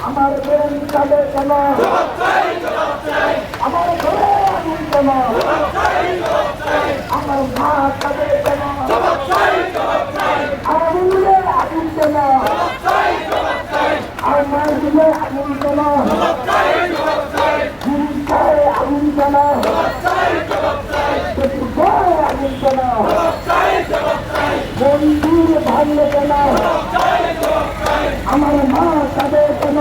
আমার বেন কালে কেন আমার ঘরে আগুন কেন আমার মা কালে কেন আগুনে আগুন কেন আমার দিলে আগুন কেন আগুন কেন আগুন কেন বন্ধুর ভাঙলে কেন আমার মা কাঁদে কেন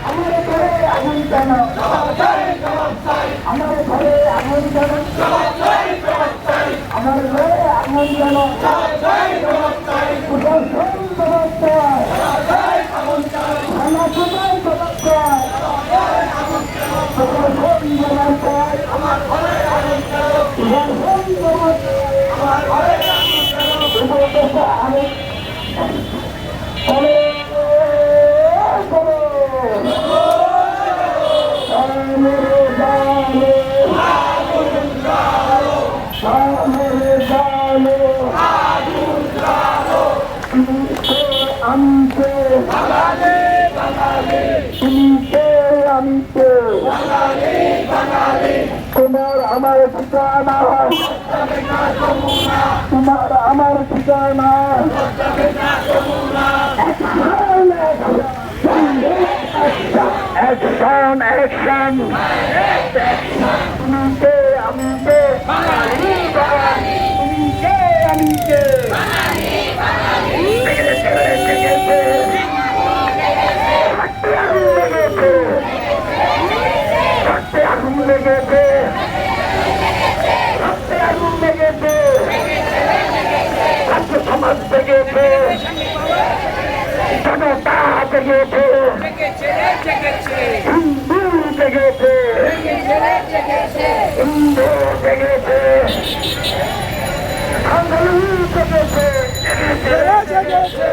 আমার ঘরে আগুন কেন আমার ঘরে আগুন কেন আমার ঘরে আগুন কেন তোমার আমার ঠিকানা তোমার আমার ঠিকানা অ্যাকশন অ্যাকশন তুমি কে আমি কে তুমি কে আমি কে আগুন লেগেছে আগুন লেগেছে সমাজ জেগেছে জনতা জেগেছে হিন্দু জেগেছে হিন্দু জেগেছে বাঙালি জেগেছে জেগেছে